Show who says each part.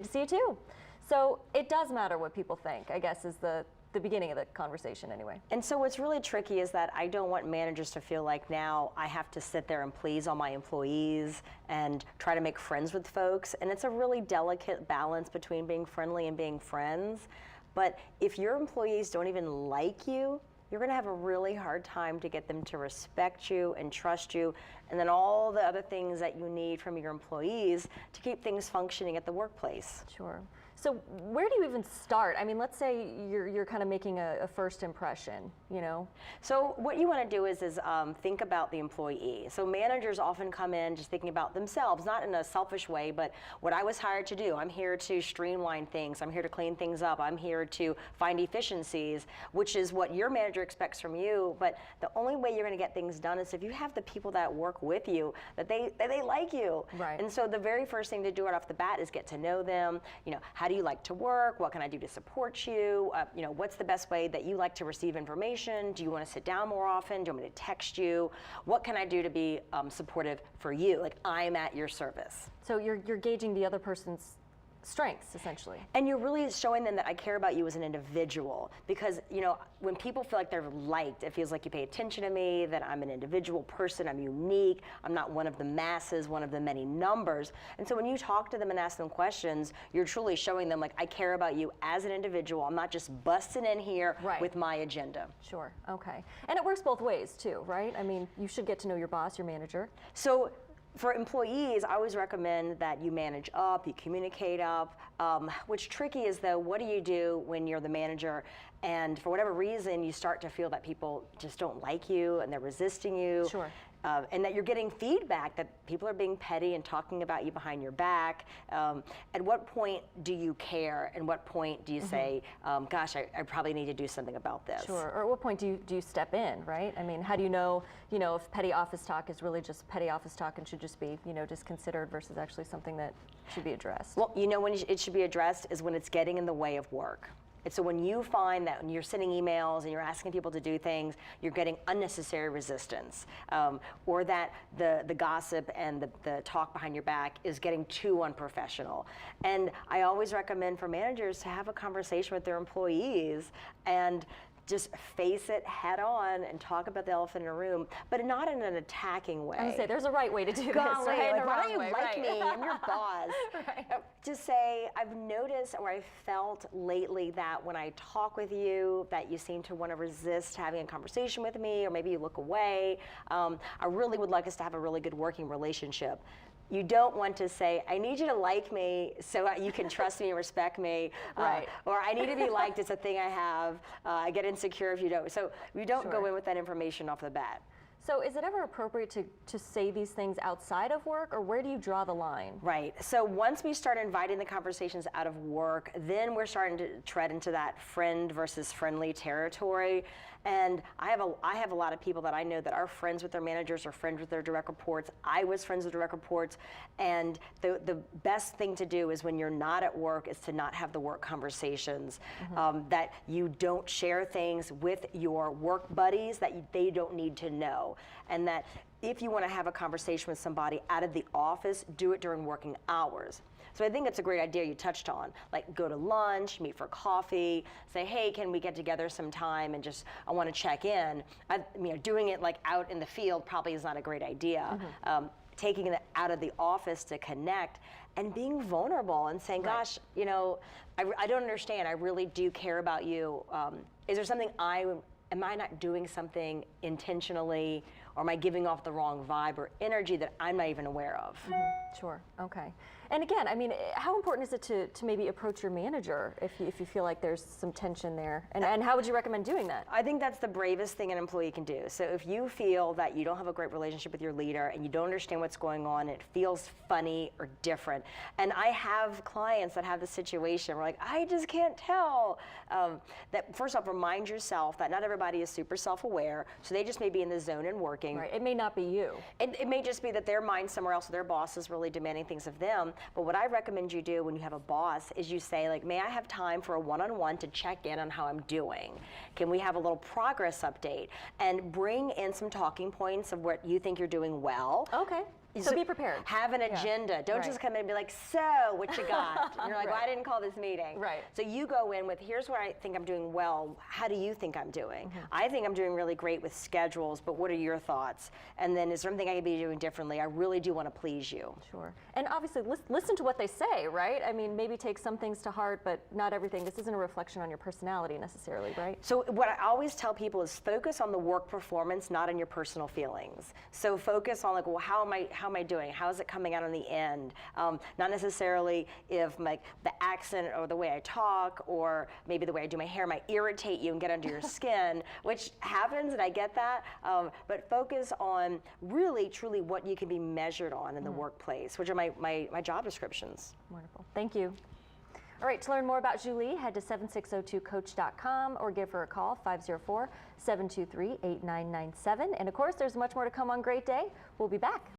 Speaker 1: see you too. So it does matter what people think, I guess, is the beginning of the conversation anyway.
Speaker 2: And so what's really tricky is that I don't want managers to feel like now I have to sit there and please all my employees and try to make friends with folks. And it's a really delicate balance between being friendly and being friends. But if your employees don't even like you, you're going to have a really hard time to get them to respect you and trust you, and then all the other things that you need from your employees to keep things functioning at the workplace.
Speaker 1: Sure. So where do you even start? I mean, let's say you're kind of making a first impression, you know?
Speaker 2: So what you want to do is think about the employee. So managers often come in just thinking about themselves, not in a selfish way, but what I was hired to do. I'm here to streamline things. I'm here to clean things up. I'm here to find efficiencies, which is what your manager expects from you. But the only way you're going to get things done is if you have the people that work with you, that they like you.
Speaker 1: Right.
Speaker 2: And so the very first thing to do right off the bat is get to know them. You know, how do you like to work? What can I do to support you? You know, what's the best way that you like to receive information? Do you want to sit down more often? Do you want me to text you? What can I do to be supportive for you? Like, I'm at your service.
Speaker 1: So you're gauging the other person's strengths, essentially.
Speaker 2: And you're really showing them that I care about you as an individual, because, you know, when people feel like they're liked, it feels like you pay attention to me, that I'm an individual person, I'm unique, I'm not one of the masses, one of the many numbers. And so when you talk to them and ask them questions, you're truly showing them, like, I care about you as an individual. I'm not just busting in here with my agenda.
Speaker 1: Sure, okay. And it works both ways too, right? I mean, you should get to know your boss, your manager.
Speaker 2: So for employees, I always recommend that you manage up, you communicate up. What's tricky is, though, what do you do when you're the manager and for whatever reason you start to feel that people just don't like you and they're resisting you?
Speaker 1: Sure.
Speaker 2: And that you're getting feedback that people are being petty and talking about you behind your back. At what point do you care? And what point do you say, gosh, I probably need to do something about this?
Speaker 1: Sure. Or at what point do you step in, right? I mean, how do you know, if petty office talk is really just petty office talk and should just be, just considered versus actually something that should be addressed?
Speaker 2: Well, when it should be addressed is when it's getting in the way of work. And so when you find that when you're sending emails and you're asking people to do things, you're getting unnecessary resistance, or that the gossip and the talk behind your back is getting too unprofessional. And I always recommend for managers to have a conversation with their employees and just face it head on and talk about the elephant in the room, but not in an attacking way.
Speaker 1: I was gonna say, there's a right way to do this,
Speaker 2: Golly,
Speaker 1: right?
Speaker 2: Like, why don't you like me? I'm your boss.
Speaker 1: Right.
Speaker 2: Just say, I've noticed, or I felt lately that when I talk with you, that you seem to want to resist having a conversation with me, or maybe you look away. I really would like us to have a really good working relationship. You don't want to say, I need you to like me so you can trust me and respect me.
Speaker 1: Right.
Speaker 2: Or I need to be liked, it's a thing I have. I get insecure if you don't. So you don't go in with that information off the bat.
Speaker 1: So is it ever appropriate to say these things outside of work, or where do you draw the line?
Speaker 2: Right. So once we start inviting the conversations out of work, then we're starting to tread into that friend versus friendly territory. And I have a lot of people that I know that are friends with their managers or friends with their direct reports. I was friends with direct reports. And the best thing to do is when you're not at work is to not have the work conversations, that you don't share things with your work buddies that they don't need to know. And that if you want to have a conversation with somebody out of the office, do it during working hours. So I think it's a great idea you touched on, like go to lunch, meet for coffee, say, hey, can we get together sometime and just, I want to check in. Doing it like out in the field probably is not a great idea. Taking it out of the office to connect and being vulnerable and saying, gosh, I don't understand. I really do care about you. Is there something am I not doing something intentionally, or am I giving off the wrong vibe or energy that I'm not even aware of?
Speaker 1: Sure, okay. And again, I mean, how important is it to maybe approach your manager if you feel like there's some tension there? And how would you recommend doing that?
Speaker 2: I think that's the bravest thing an employee can do. So if you feel that you don't have a great relationship with your leader and you don't understand what's going on, it feels funny or different. And I have clients that have this situation where, like, I just can't tell. That first off, remind yourself that not everybody is super self-aware, so they just may be in the zone and working.
Speaker 1: Right, it may not be you.
Speaker 2: It may just be that their mind's somewhere else, their boss is really demanding things of them. But what I recommend you do when you have a boss is you say, like, may I have time for a one-on-one to check in on how I'm doing? Can we have a little progress update? And bring in some talking points of what you think you're doing well.
Speaker 1: Okay. So be prepared.
Speaker 2: Have an agenda. Don't
Speaker 1: Right.
Speaker 2: just come in and be like, so what you got? And you're like, well, I
Speaker 1: Right.
Speaker 2: didn't call this meeting.
Speaker 1: Right.
Speaker 2: So you go in with, here's where I think I'm doing well. How do you think I'm doing?
Speaker 1: Mm-hmm.
Speaker 2: I think I'm doing really great with schedules, but what are your thoughts? And then is there something I could be doing differently? I really do want to please you.
Speaker 1: Sure. And obviously, listen to what they say, right? I mean, maybe take some things to heart, but not everything. This isn't a reflection on your personality necessarily, right?
Speaker 2: So what I always tell people is focus on the work performance, not on your personal feelings. So focus on like, well, how am I doing? How is it coming out on the end? Not necessarily if the accent or the way I talk or maybe the way I do my hair might irritate you and get under your skin, which happens, and I get that. But focus on really, truly what you can be measured on in the workplace, which are my job descriptions.
Speaker 1: Wonderful. Thank you. All right, to learn more about Julie, head to 7602coach.com or give her a call, 504-723-8997. And of course, there's much more to come on Great Day. We'll be back